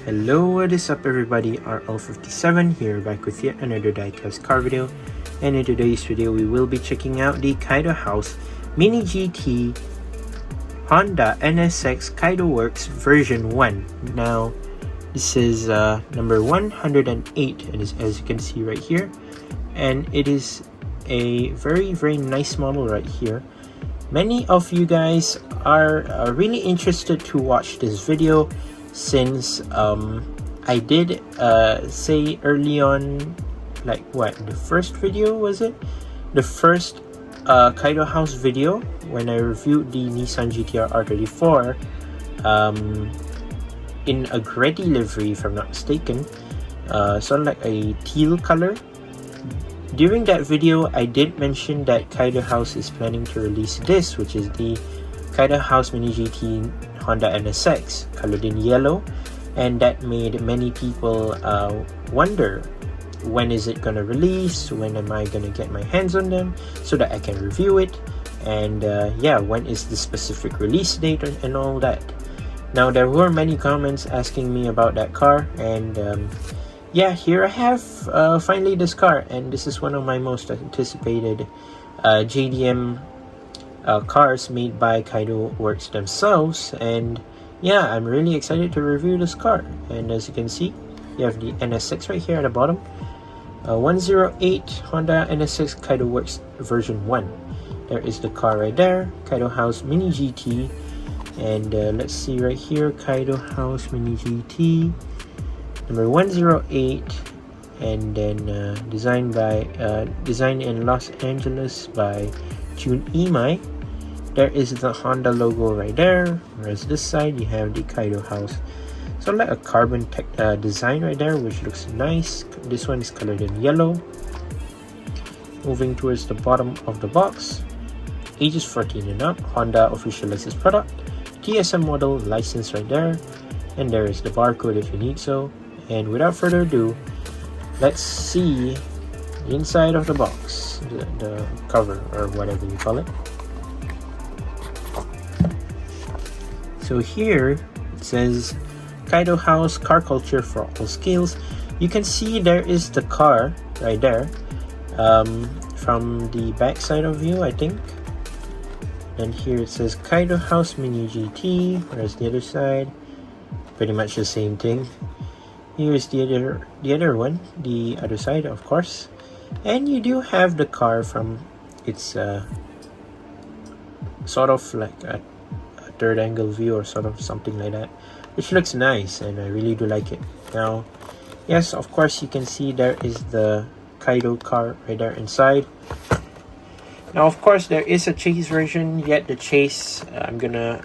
Hello, what is up everybody, RL57 here, back with yet another diecast car video. And in today's video we will be checking out the Kaido House Mini GT Honda NSX Kaido Works version 1. Now this is number 108, and as you can see right here, and it is a very nice model right here. Many of you guys are really interested to watch this video, since I did say early on, like the first video was it? The first Kaido House video when I reviewed the Nissan GTR R34 in a Gretty livery, if I'm not mistaken, sort of like a teal color. During that video, I did mention that Kaido House is planning to release this, which is the Kaido House Mini GT Honda NSX, colored in yellow, and that made many people wonder, when is it gonna release, when am I gonna get my hands on them so that I can review it, and yeah, when is the specific release date and all that. Now there were many comments asking me about that car, and yeah, here I have finally this car, and this is one of my most anticipated JDM cars made by Kaido Works themselves. And yeah, I'm really excited to review this car. And as you can see, you have the NSX right here at the bottom, 108 Honda NSX Kaido Works version 1. There is the car right there, Kaido House Mini GT. And let's see right here, Kaido House Mini GT number 108, and then designed in Los Angeles by Jun Imai. There is the Honda logo right there, whereas this side you have the Kaido House. So like a carbon design right there, which looks nice. This one is colored in yellow. Moving towards the bottom of the box, ages 14 and up, Honda official licensed product, TSM model license right there, and there is the barcode if you need so. And without further ado, let's see the inside of the box, the cover or whatever you call it. So here it says Kaido House Car Culture for All Skills. You can see there is the car right there, from the back side of view, I think. And here it says Kaido House Mini GT, whereas the other side, pretty much the same thing. Here's the other one, the other side, of course, and you do have the car from its sort of like a third angle view or sort of something like that, which looks nice, and I really do like it. Now, yes, of course, you can see there is the Kaido car right there inside. Now, of course, there is a chase version. Yet the chase, I'm gonna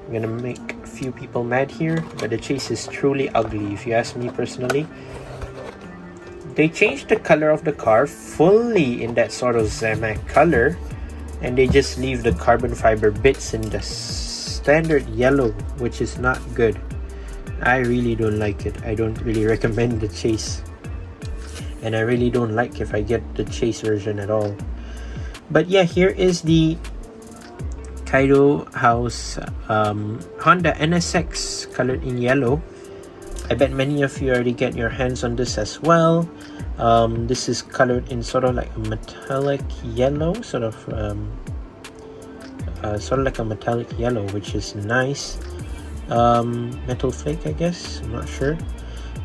make a few people mad here, but the chase is truly ugly if you ask me personally. They changed the color of the car fully in that sort of Zamac color, and they just leave the carbon fiber bits in the standard yellow, which is not good. I really don't like it. I don't really recommend the chase, and I really don't like if I get the chase version at all. But yeah, here is the Kaido House Honda NSX colored in yellow. I bet many of you already get your hands on this as well. This is colored in sort of like a metallic yellow, sort of like a metallic yellow, which is nice. Metal flake, I guess, I'm not sure,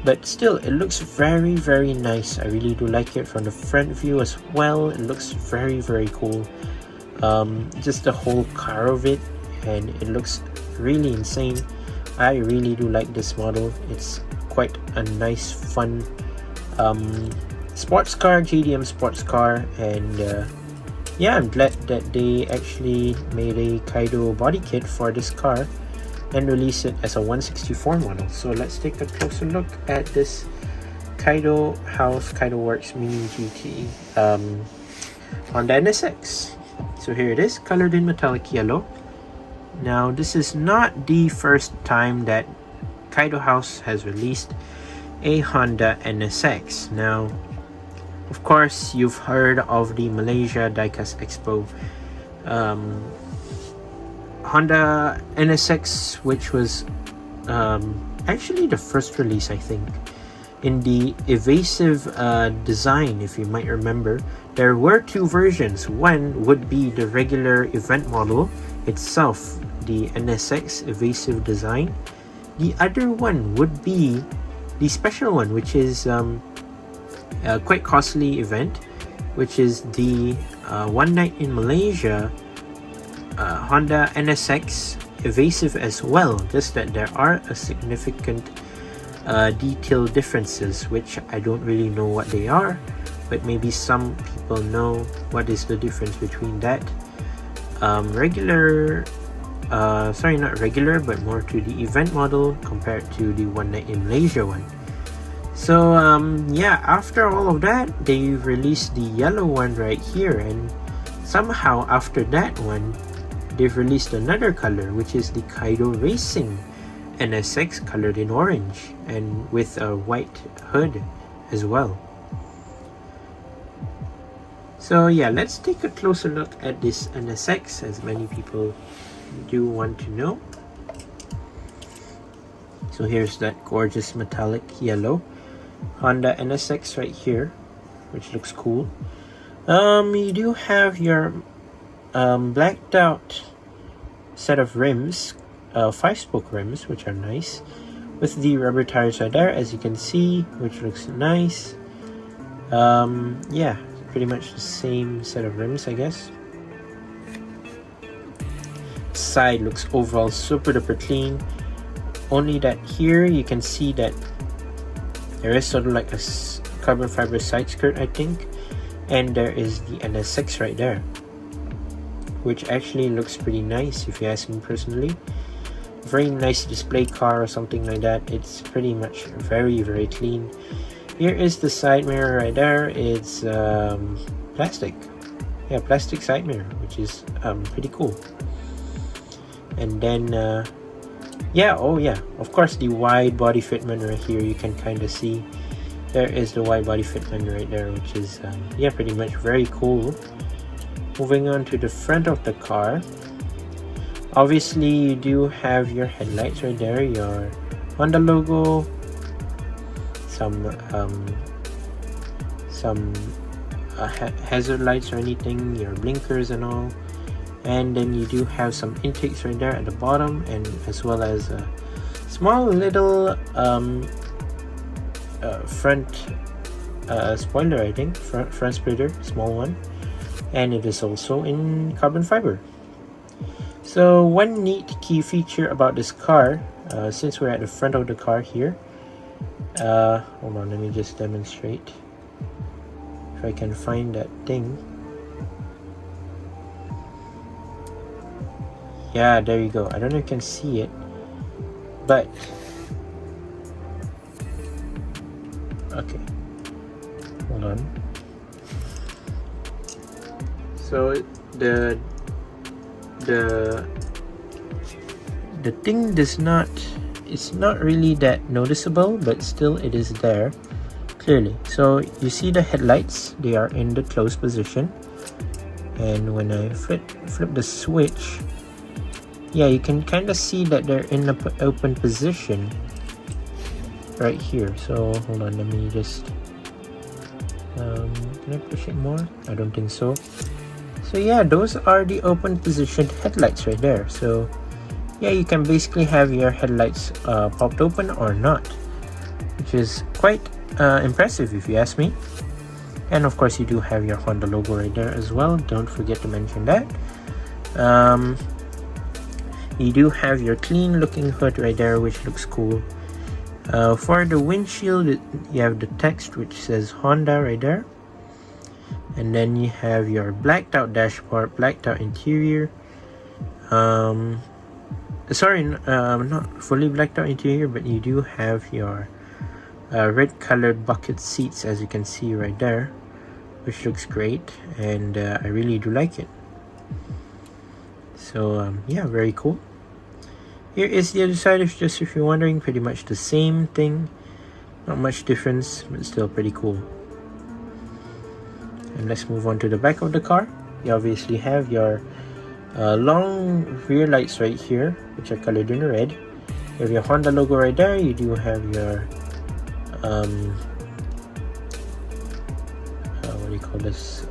but still it looks very nice. I really do like it. From the front view as well, it looks very cool. Just the whole car of it, and it looks really insane. I really do like this model. It's quite a nice, fun sports car, JDM sports car, and yeah, I'm glad that they actually made a Kaido body kit for this car and release it as a 164 model. So let's take a closer look at this Kaido House Kaido Works Mini GT Honda NSX. So here it is, colored in metallic yellow. Now this is not the first time that Kaido House has released a Honda NSX. Now, of course, you've heard of the Malaysia Diecast Expo Honda NSX, which was actually the first release, I think. In the evasive design, if you might remember, there were two versions. One would be the regular event model itself, the NSX evasive design. The other one would be the special one, which is a quite costly event, which is the One Night in Malaysia Honda NSX evasive as well, just that there are a significant detail differences, which I don't really know what they are, but maybe some people know what is the difference between that regular sorry, not regular, but more to the event model compared to the One Night in Malaysia one. So yeah, after all of that, they released the yellow one right here, and somehow after that one they've released another color, which is the Kaido Racing NSX, colored in orange and with a white hood as well. So yeah, let's take a closer look at this NSX, as many people do want to know. So here's that gorgeous metallic yellow Honda NSX right here, which looks cool. You do have your blacked out set of rims, 5-spoke rims, which are nice, with the rubber tires right there, as you can see, which looks nice. Yeah, pretty much the same set of rims, I guess. Side looks overall super duper clean, only that here you can see that there is sort of like a carbon fiber side skirt, I think, and there is the NSX right there, which actually looks pretty nice if you ask me personally. Very nice display car or something like that. It's pretty much very clean. Here is the side mirror right there. It's plastic, yeah, plastic side mirror, which is pretty cool. And then yeah, oh yeah, of course, the wide body fitment right here, you can kind of see there is the wide body fitment right there, which is yeah, pretty much very cool. Moving on to the front of the car, obviously you do have your headlights right there, your Honda logo, some hazard lights or anything, your blinkers and all. And then you do have some intakes right there at the bottom, and as well as a small little front spoiler, I think, front splitter, small one, and it is also in carbon fiber. So one neat key feature about this car, since we're at the front of the car here, hold on, let me just demonstrate if I can find that thing. Yeah, there you go. I don't know if you can see it, but okay, hold on. So the thing does not, it's not really that noticeable, but still it is there clearly. So you see the headlights, they are in the closed position, and when I flip the switch, yeah, you can kind of see that they're in the open position right here. So hold on, let me just can I push it more? I don't think so. So yeah, those are the open position headlights right there. So yeah, you can basically have your headlights popped open or not, which is quite impressive if you ask me. And of course you do have your Honda logo right there as well, don't forget to mention that. You do have your clean looking hood right there, which looks cool. For the windshield, you have the text which says Honda right there, and then you have your blacked out dashboard, blacked out interior, sorry, not fully blacked out interior, but you do have your red colored bucket seats, as you can see right there, which looks great, and I really do like it. So yeah, very cool. Here is the other side, just if you're wondering, pretty much the same thing, not much difference, but still pretty cool. And let's move on to the back of the car. You obviously have your long rear lights right here, which are colored in red, You have your Honda logo right there. You do have your what do you call this?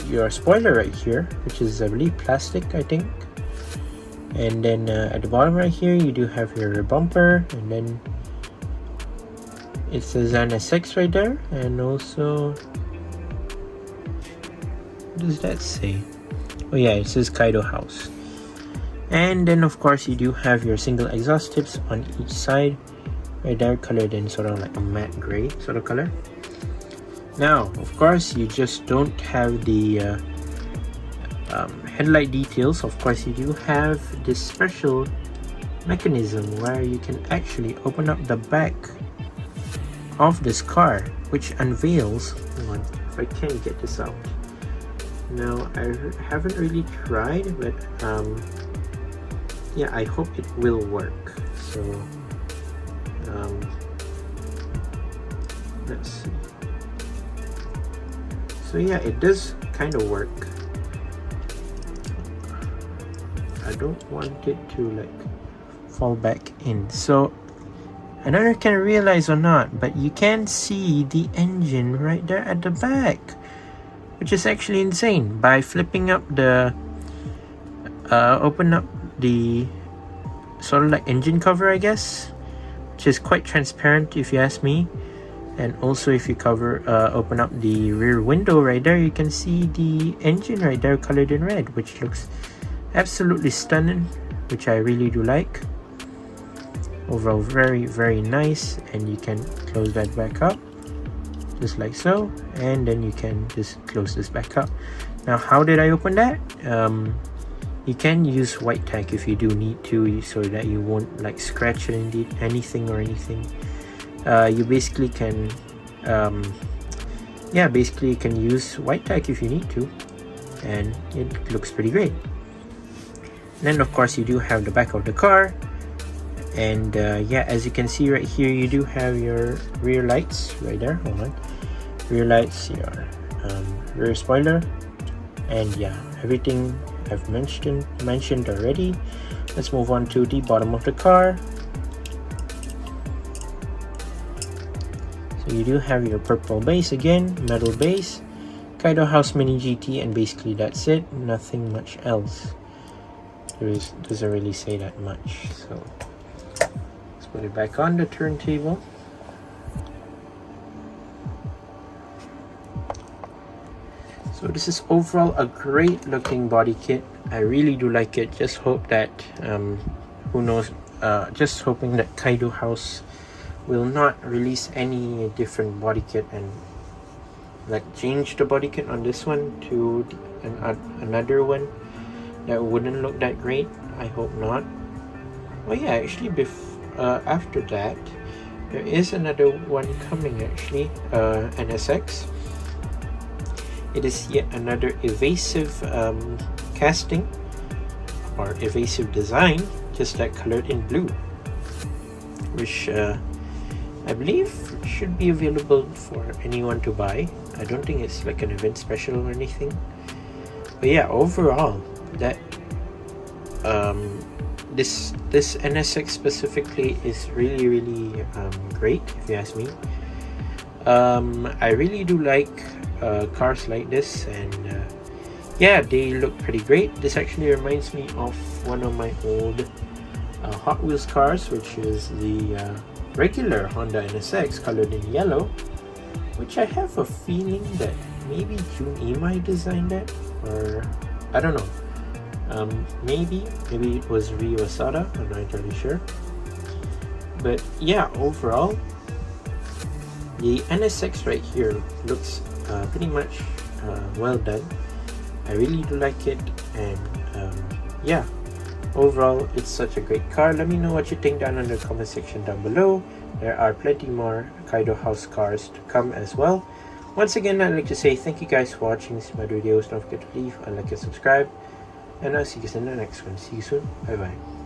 Your spoiler right here, which is I believe plastic, I think. And then at the bottom right here, you do have your rear bumper, and then it says NSX right there, and also what does that say? Oh yeah, it says Kaido House. And then of course you do have your single exhaust tips on each side right there, colored in sort of like a matte gray sort of color. Now of course you just don't have the headlight details. Of course you do have this special mechanism where you can actually open up the back of this car, which unveils, hold on, if I can get this out. Now I haven't really tried, but yeah, I hope it will work. So let's see. So yeah, it does kind of work. I don't want it to like fall back in. So I don't know if you can realize or not, but you can see the engine right there at the back, which is actually insane. By flipping up the open up the sort of like engine cover, I guess, which is quite transparent if you ask me. And also if you open up the rear window right there, you can see the engine right there colored in red, which looks absolutely stunning, which I really do like. Overall very, very nice. And you can close that back up just like so, and then you can just close this back up. Now how did I open that? You can use white tack if you do need to, so that you won't like scratch anything or anything. You basically can basically you can use white tack if you need to, and it looks pretty great. Then of course you do have the back of the car, and yeah, as you can see right here, you do have your rear lights right there. Hold on, rear lights, your rear spoiler, and yeah, everything I've mentioned already. Let's move on to the bottom of the car. So you do have your purple base again, metal base, Kaido House Mini GT, and basically that's it. Nothing much else. Doesn't really say that much. So let's put it back on the turntable. So this is overall a great looking body kit. I really do like it. Just hope that who knows, just hoping that Kaido House will not release any different body kit and like change the body kit on this one to another one that wouldn't look that great. I hope not. Well, yeah, actually after that there is another one coming, actually, NSX. It is yet another evasive casting or evasive design, just like colored in blue, which I believe should be available for anyone to buy. I don't think it's like an event special or anything. But yeah, overall, that this NSX specifically is really great, if you ask me. I really do like cars like this, and yeah, they look pretty great. This actually reminds me of one of my old Hot Wheels cars, which is the regular Honda NSX colored in yellow, which I have a feeling that maybe Jun Imai designed that, or I don't know. Maybe it was Ryo Asada, I'm not entirely sure. But yeah, overall, the NSX right here looks pretty much well done. I really do like it, and yeah, overall it's such a great car. Let me know what you think down in the comment section down below. There are plenty more Kaido House cars to come as well. Once again, I'd like to say thank you guys for watching my videos. Don't forget to leave a like and subscribe, and I'll see you guys in the next one. See you soon. Bye bye.